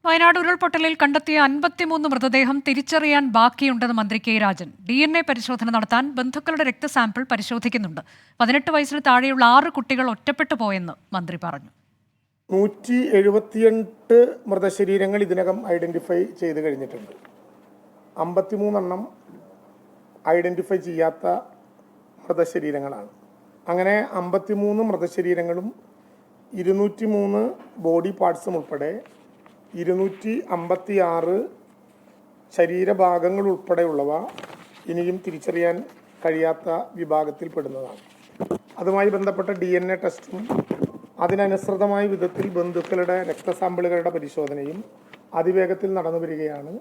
വയനാട് ഉരുൾപൊട്ടലിൽ കണ്ടെത്തിയ 53 മൃതദേഹം തിരിച്ചറിയാൻ ബാക്കിയുണ്ടെന്ന് മന്ത്രി കെ രാജൻ. DNA പരിശോധന നടത്താൻ ബന്ധുക്കളുടെ രക്തസാമ്പിൾ പരിശോധിക്കുന്നുണ്ട്. 18 വയസ്സിന് താഴെയുള്ള 6 കുട്ടികൾ ഒറ്റപ്പെട്ടു പോയെന്ന് മന്ത്രി പറഞ്ഞു. 178 മൃതശരീരങ്ങൾ ഇതിനകം ഐഡന്റിഫൈ ചെയ്ത് കഴിഞ്ഞിട്ടുണ്ട്. 53 എണ്ണം ഐഡന്റിഫൈ ചെയ്യാത്ത മൃതശരീരങ്ങളാണ്. അങ്ങനെ 53 മൃതശരീരങ്ങളും 203 ബോഡി പാർട്സും ഉൾപ്പെടെ 256 ശരീരഭാഗങ്ങൾ ഉൾപ്പെടെയുള്ളവ ഇനിയും തിരിച്ചറിയാൻ കഴിയാത്ത വിഭാഗത്തിൽപ്പെടുന്നതാണ്. അതുമായി ബന്ധപ്പെട്ട DNA ടെസ്റ്റും അതിനനുസൃതമായ വിധത്തിൽ ബന്ധുക്കളുടെ രക്തസാമ്പിളുകളുടെ പരിശോധനയും അതിവേഗത്തിൽ നടന്നു വരികയാണ്.